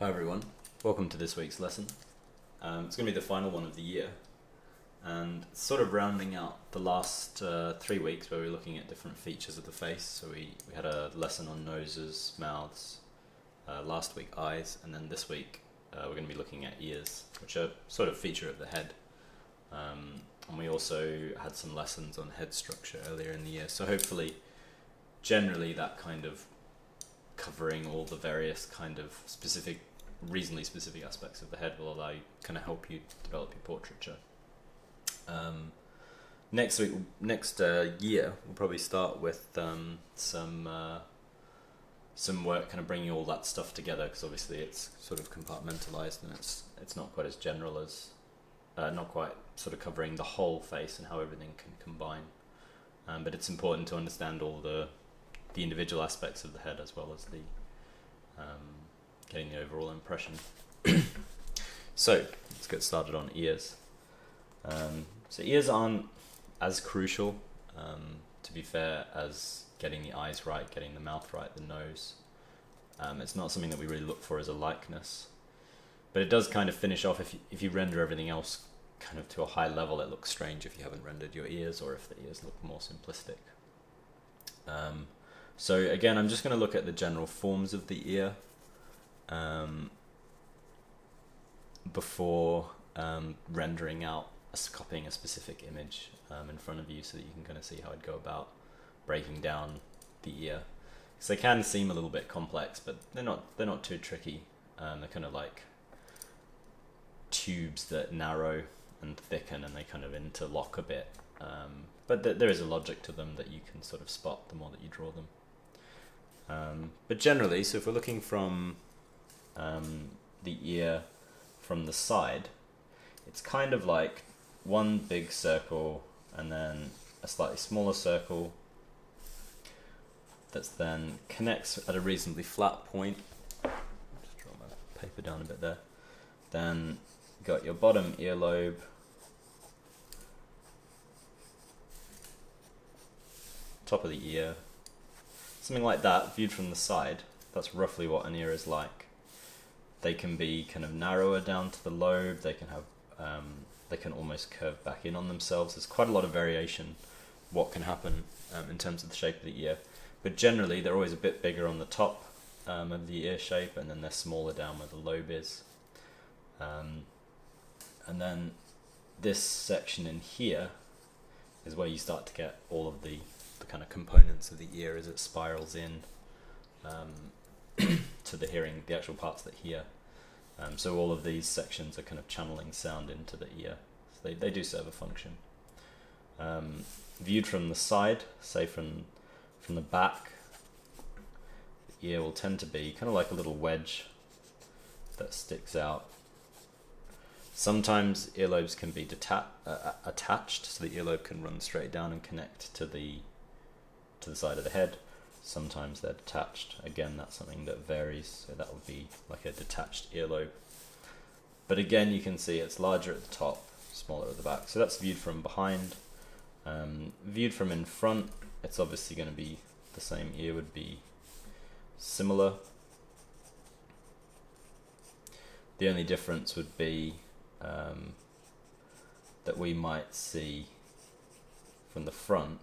Hi everyone, welcome to this week's lesson. It's going to be the final one of the year, and it's sort of rounding out the last 3 weeks where we're looking at different features of the face. So we had a lesson on noses, mouths, last week eyes, and then this week we're going to be looking at ears, which are sort of feature of the head. And we also had some lessons on head structure earlier in the year, so hopefully generally that kind of covering all the various kind of reasonably specific aspects of the head will allow you, kind of help you develop your portraiture. Next year we'll probably start with some work kind of bringing all that stuff together, because obviously it's sort of compartmentalized and it's not quite as general as not quite sort of covering the whole face and how everything can combine, but it's important to understand all the individual aspects of the head as well as the getting the overall impression. So let's get started on ears. So ears aren't as crucial, to be fair, as getting the eyes right, getting the mouth right, the nose. It's not something that we really look for as a likeness, but it does kind of finish off. If you render everything else kind of to a high level, it looks strange if you haven't rendered your ears, or if the ears look more simplistic. So again, I'm just going to look at the general forms of the ear before rendering out, copying a specific image in front of you, so that you can kind of see how I'd go about breaking down the ear. Because they can seem a little bit complex, but they're not too tricky. They're kind of like tubes that narrow and thicken, and they kind of interlock a bit. But there is a logic to them that you can sort of spot the more that you draw them. But generally, so if we're looking from the ear from the side, it's kind of like one big circle and then a slightly smaller circle that then connects at a reasonably flat point. Just draw my paper down a bit there. Then you got your bottom earlobe, top of the ear, something like that. Viewed from the side, that's roughly what an ear is like. They can be kind of narrower down to the lobe. They can have, they can almost curve back in on themselves. There's quite a lot of variation what can happen in terms of the shape of the ear. But generally, they're always a bit bigger on the top of the ear shape, and then they're smaller down where the lobe is. And then this section in here is where you start to get all of the kind of components of the ear as it spirals in to the actual parts that hear. So all of these sections are kind of channeling sound into the ear. So they do serve a function. Viewed from the side, say from the back, the ear will tend to be kind of like a little wedge that sticks out. Sometimes earlobes can be attached, so the earlobe can run straight down and connect to the side of the head. Sometimes they're detached. Again, that's something that varies, so that would be like a detached earlobe. But again, you can see it's larger at the top, smaller at the back. So that's viewed from behind. Viewed from in front, it's obviously going to be the same. Ear would be similar. The only difference would be that we might see from the front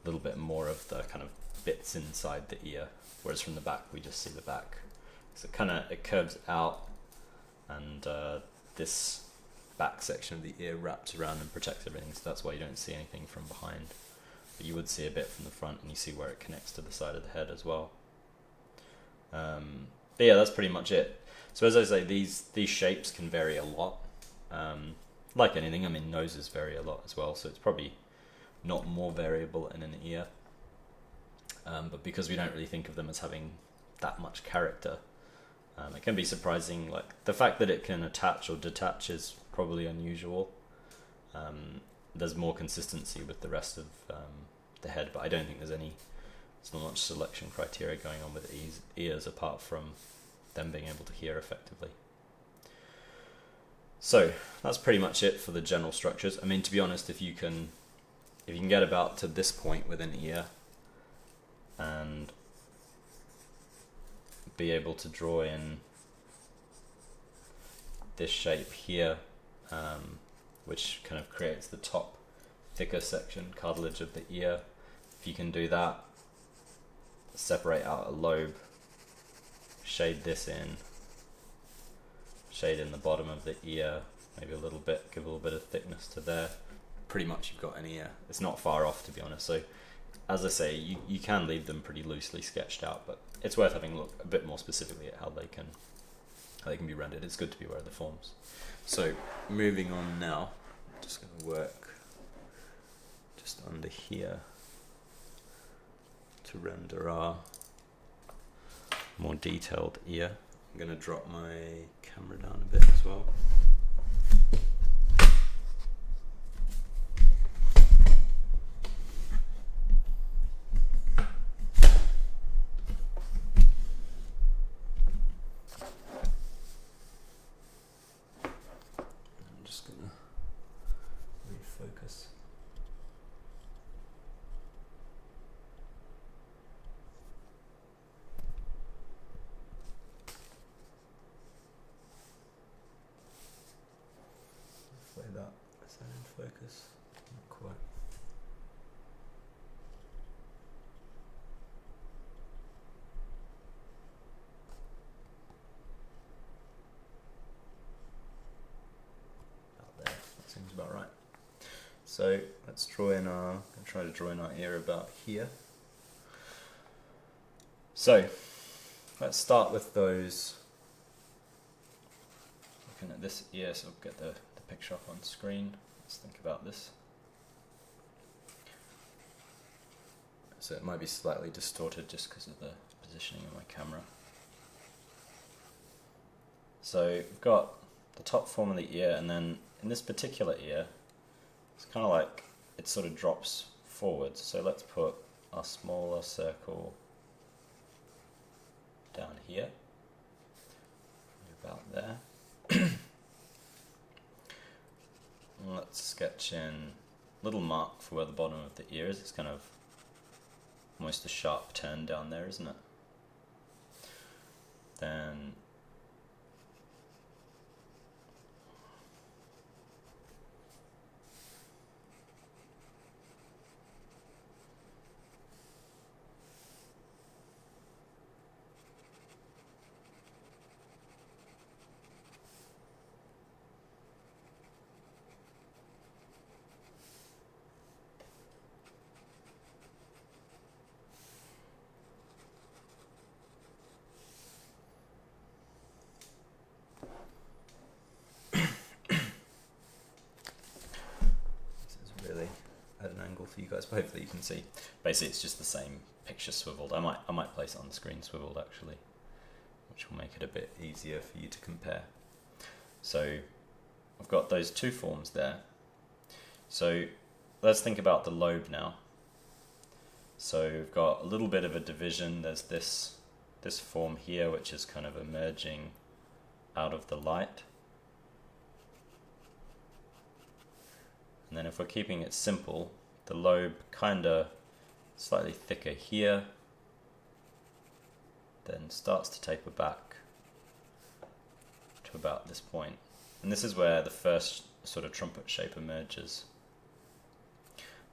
a little bit more of the kind of bits inside the ear, whereas from the back we just see the back. So it curves out, and this back section of the ear wraps around and protects everything, so that's why you don't see anything from behind. But you would see a bit from the front, and you see where it connects to the side of the head as well. But yeah, that's pretty much it. So as I say, these shapes can vary a lot. Like anything, I mean, noses vary a lot as well, so it's probably not more variable in an ear. But because we don't really think of them as having that much character, it can be surprising. Like the fact that it can attach or detach is probably unusual. There's more consistency with the rest of the head, but I don't think there's not much selection criteria going on with ears apart from them being able to hear effectively. So that's pretty much it for the general structures. I mean, to be honest, if you can get about to this point with an ear and be able to draw in this shape here, which kind of creates the top thicker section, cartilage of the ear. If you can do that, separate out a lobe, shade this in, shade in the bottom of the ear, maybe a little bit, give a little bit of thickness to there. Pretty much you've got an ear. It's not far off, to be honest. So as I say, you can leave them pretty loosely sketched out, but it's worth having a look a bit more specifically at how they can be rendered. It's good to be aware of the forms. So moving on now, I'm just going to work just under here to render our more detailed ear. I'm going to drop my camera down a bit as well. I'm just going to refocus. That is that in focus? Not quite. About there. That seems about right. So let's draw in our. I'm try to draw in our ear about here. So let's start with those. Looking at this ear, so we'll get the picture up on screen. Let's think about this. So it might be slightly distorted just because of the positioning of my camera. So we've got the top form of the ear, and then in this particular ear, it's kind of like it sort of drops forwards. So let's put our smaller circle down here, about there. Let's sketch in a little mark for where the bottom of the ear is. It's kind of almost a sharp turn down there, isn't it? Then at an angle for you guys, but hopefully you can see. Basically, it's just the same picture swiveled. I might place it on the screen swiveled actually, which will make it a bit easier for you to compare. So I've got those two forms there. So let's think about the lobe now. So we've got a little bit of a division. There's this form here, which is kind of emerging out of the light. And then if we're keeping it simple, the lobe kind of slightly thicker here, then starts to taper back to about this point. And this is where the first sort of trumpet shape emerges.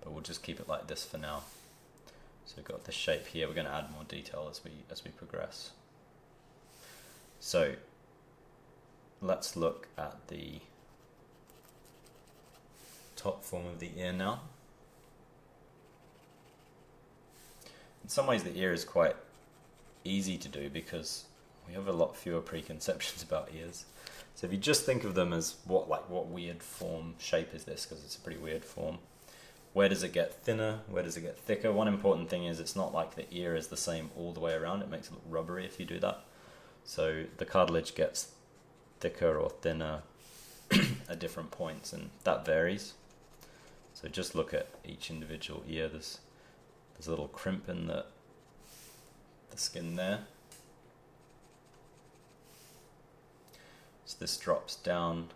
But we'll just keep it like this for now. So we've got this shape here. We're going to add more detail as we progress. So let's look at the top form of the ear now. In some ways the ear is quite easy to do because we have a lot fewer preconceptions about ears. So if you just think of them as what weird form shape is this, because it's a pretty weird form. Where does it get thinner? Where does it get thicker? One important thing is it's not like the ear is the same all the way around. It makes it look rubbery if you do that. So the cartilage gets thicker or thinner at different points, and that varies. So just look at each individual ear. There's a little crimp in the skin there. So this drops down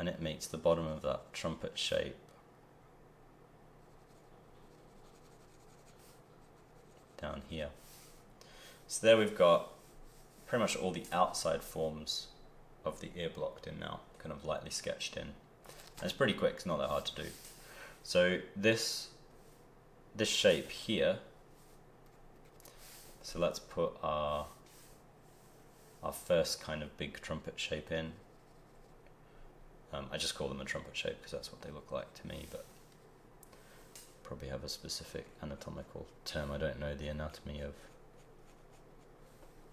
and it meets the bottom of that trumpet shape. Down here. So there we've got pretty much all the outside forms of the ear blocked in now, kind of lightly sketched in. And it's pretty quick, it's not that hard to do. So this shape here, so let's put our first kind of big trumpet shape in. I just call them a trumpet shape because that's what they look like to me, but probably have a specific anatomical term. I don't know the anatomy of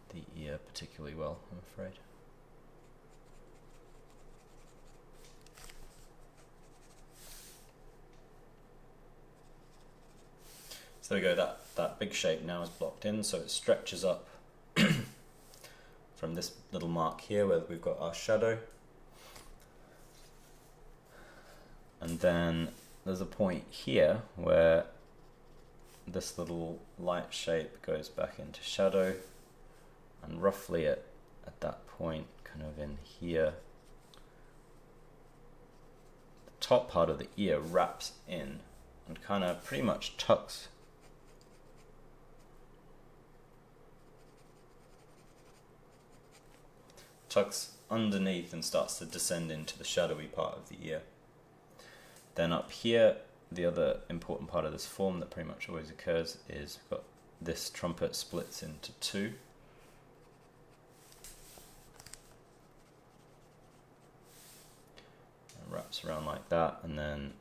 the ear particularly well, I'm afraid. So there we go, that big shape now is blocked in, so it stretches up from this little mark here where we've got our shadow. And then there's a point here where this little light shape goes back into shadow, and roughly at that point, kind of in here, the top part of the ear wraps in and kind of pretty much tucks underneath and starts to descend into the shadowy part of the ear. Then up here, the other important part of this form that pretty much always occurs is we've got this trumpet splits into two. And wraps around like that, and then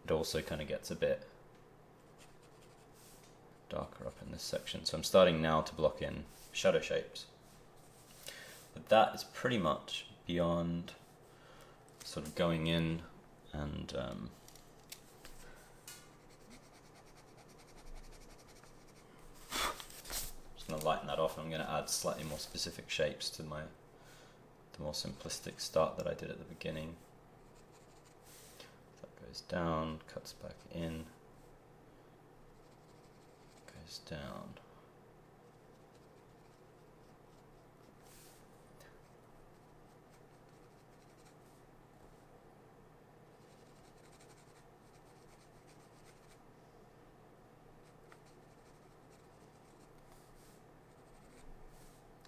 it also kind of gets a bit darker up in this section. So I'm starting now to block in shadow shapes. But that is pretty much beyond sort of going in and just going to lighten that off, and I'm going to add slightly more specific shapes to the more simplistic start that I did at the beginning. That goes down, cuts back in, goes down.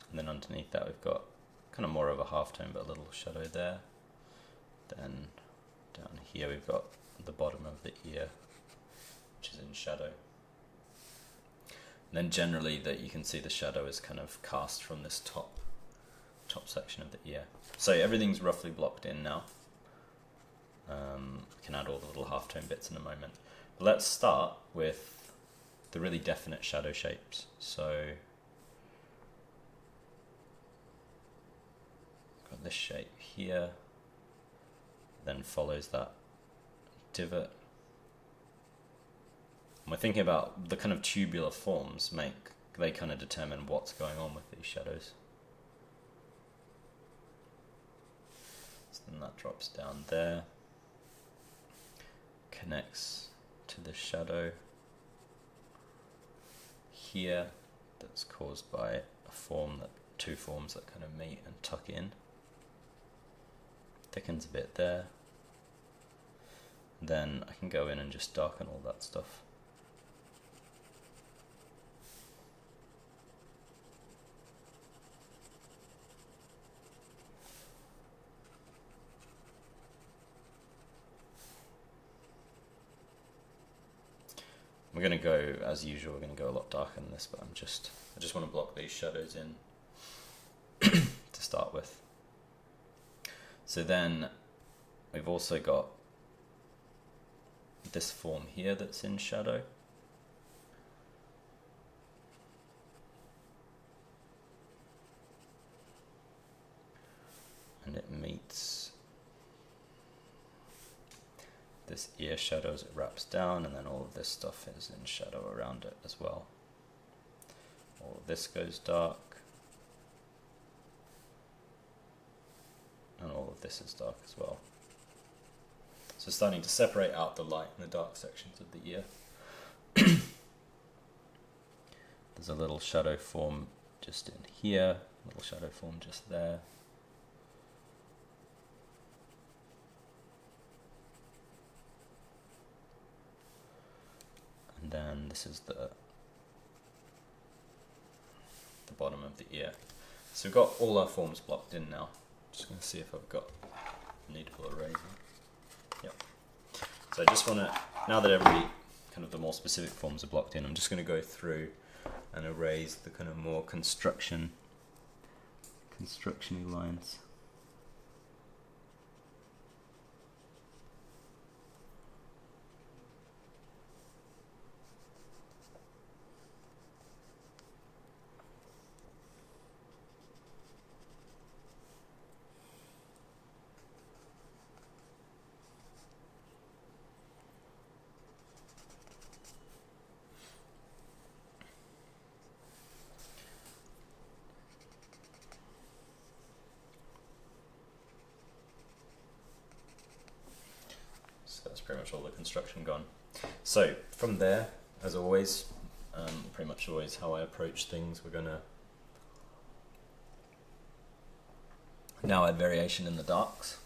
And then underneath that we've got kind of more of a halftone but a little shadow there. Then down here we've got the bottom of the ear, which is in shadow. And then generally that you can see the shadow is kind of cast from this top section of the ear. So everything's roughly blocked in now. We can add all the little halftone bits in a moment. But let's start with the really definite shadow shapes. So got this shape here, then follows that divot. And we're thinking about the kind of tubular forms they kind of determine what's going on with these shadows. So then that drops down there, connects to the shadow here that's caused by two forms that kind of meet and tuck in. Thickens a bit there. Then I can go in and just darken all that stuff. We're going to go, as usual, we're going to go a lot darker than this, but I just want to block these shadows in to start with. So then we've also got this form here that's in shadow. And it meets this ear shadow as it wraps down, and then all of this stuff is in shadow around it as well. All of this goes dark, and all of this is dark as well. So starting to separate out the light and the dark sections of the ear. There's a little shadow form just in here, a little shadow form just there. And then this is the bottom of the ear. So we've got all our forms blocked in now. Just going to see if I've got a needle eraser. Yep. So I just want to, now that every kind of the more specific forms are blocked in, I'm just going to go through and erase the kind of more construction-y lines. So that's pretty much all the construction gone. So from there, as always, pretty much always how I approach things, we're going to now add variation in the darks.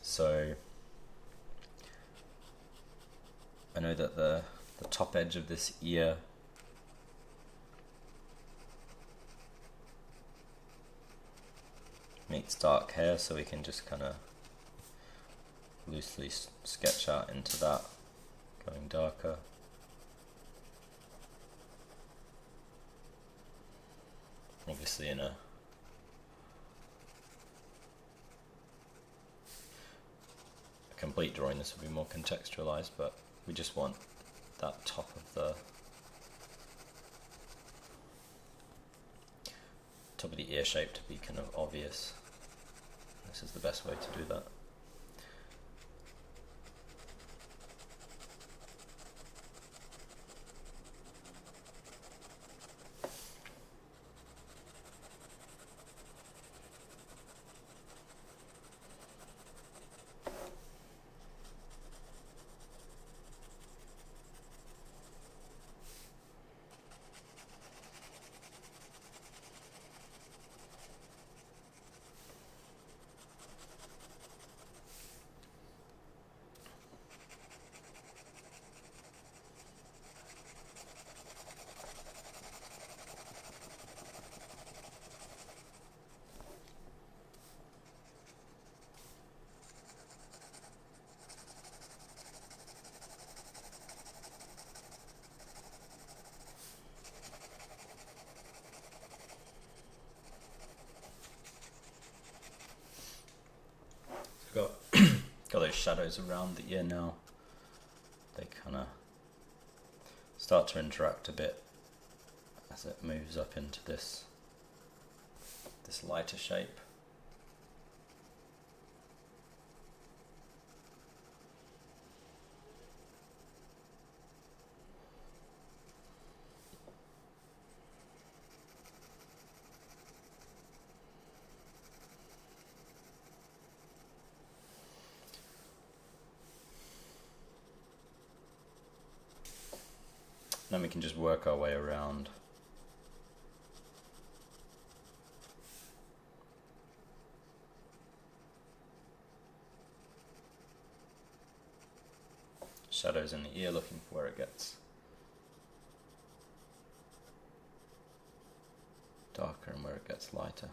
So I know that the top edge of this ear meets dark hair, so we can just kind of loosely sketch out into that, going darker. Obviously in a complete drawing this would be more contextualized, but we just want that top of the ear shape to be kind of obvious. This is the best way to do that. Got those shadows around the ear now. They kind of start to interact a bit as it moves up into this lighter shape. Then we can just work our way around. Shadows in the ear, looking for where it gets darker and where it gets lighter.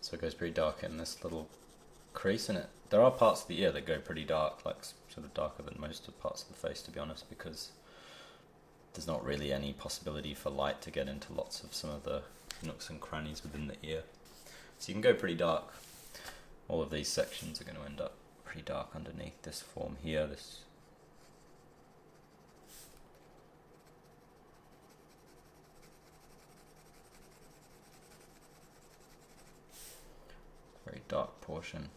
So it goes pretty dark in this little crease in it. There are parts of the ear that go pretty dark, like sort of darker than most of the parts of the face, to be honest, because there's not really any possibility for light to get into lots of some of the nooks and crannies within the ear. So you can go pretty dark. All of these sections are going to end up pretty dark underneath this form here. This very dark portion.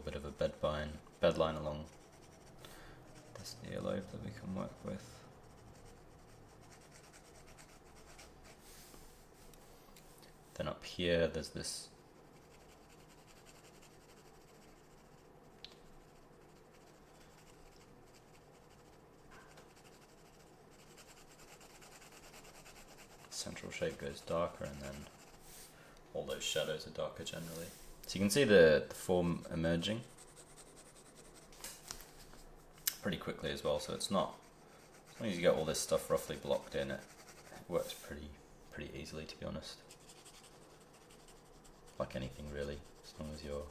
bit of a bed line along this earlobe that we can work with. Then up here there's this central shape goes darker, and then all those shadows are darker generally. So you can see the form emerging pretty quickly as well, so it's not, as long as you get all this stuff roughly blocked in, it works pretty easily, to be honest. Like anything really, as long as your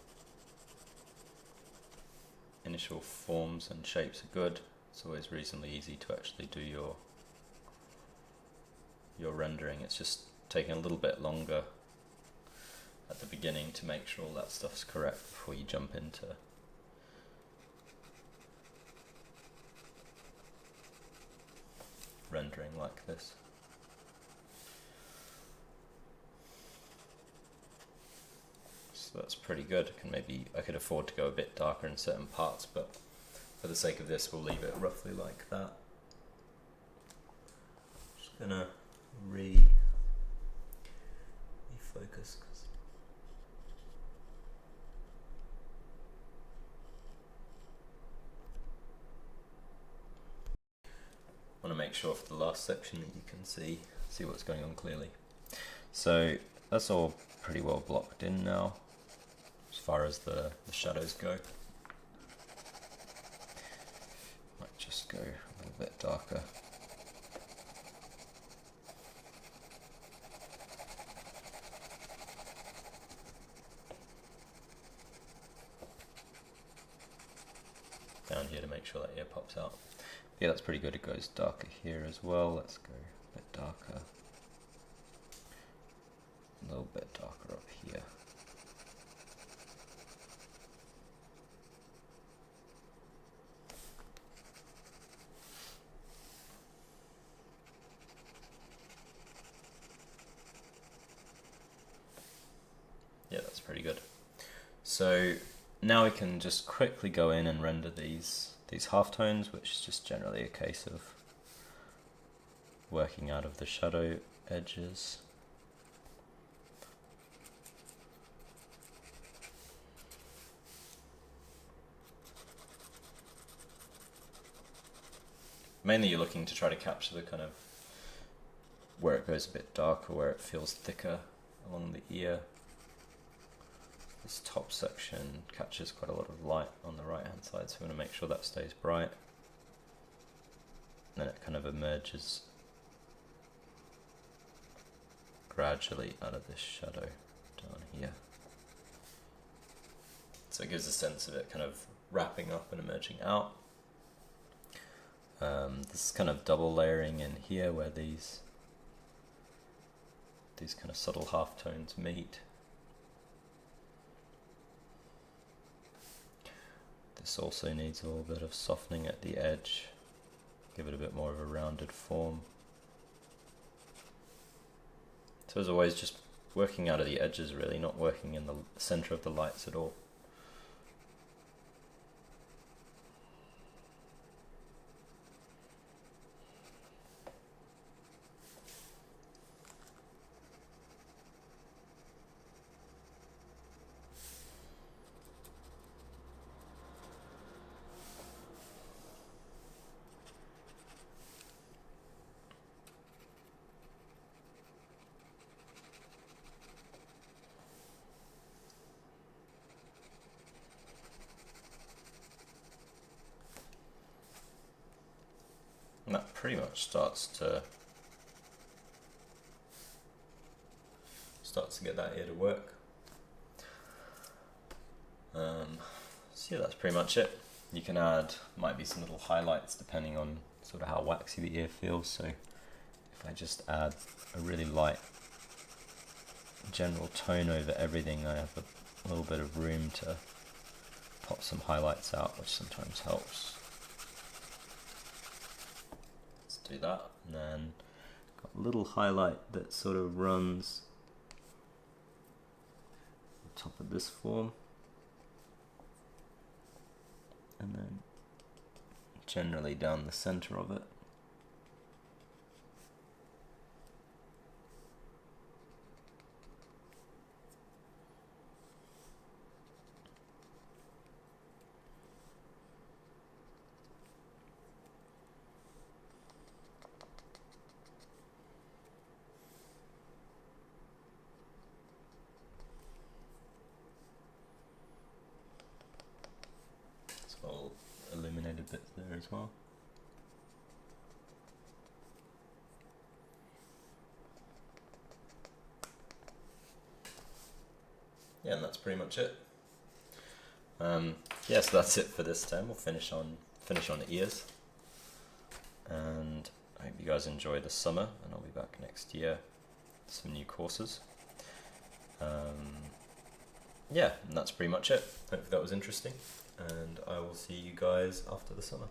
initial forms and shapes are good, it's always reasonably easy to actually do your rendering. It's just taking a little bit longer at the beginning to make sure all that stuff's correct before you jump into rendering like this. So that's pretty good. I could afford to go a bit darker in certain parts, but for the sake of this we'll leave it roughly like that. Just gonna refocus because I want to make sure for the last section that you can see what's going on clearly. So that's all pretty well blocked in now as far as the shadows go. Might just go a little bit darker. Down here to make sure that ear pops out. Yeah, that's pretty good. It goes darker here as well. Let's go a bit darker. A little bit darker up here. Yeah, that's pretty good. So now we can just quickly go in and render these halftones, which is just generally a case of working out of the shadow edges. Mainly you're looking to try to capture the kind of where it goes a bit darker, where it feels thicker along the ear. This top section catches quite a lot of light on the right hand side, so we want to make sure that stays bright. And then it kind of emerges gradually out of this shadow down here. So it gives a sense of it kind of wrapping up and emerging out. This kind of double layering in here where these kind of subtle halftones meet. This also needs a little bit of softening at the edge, give it a bit more of a rounded form. So as always, just working out of the edges really, not working in the center of the lights at all. And that pretty much starts to get that ear to work. So yeah, that's pretty much it. You can add, might be some little highlights depending on sort of how waxy the ear feels. So if I just add a really light general tone over everything, I have a little bit of room to pop some highlights out, which sometimes helps. Let's do that, and then got a little highlight that sort of runs on top of this form. and then generally down the center of it. All illuminated bits there as well. Yeah, and that's pretty much it. Yeah, so that's it for this term. We'll finish on ears, and I hope you guys enjoy the summer, and I'll be back next year with some new courses. Yeah, and that's pretty much it. Hopefully that was interesting, and I will see you guys after the summer.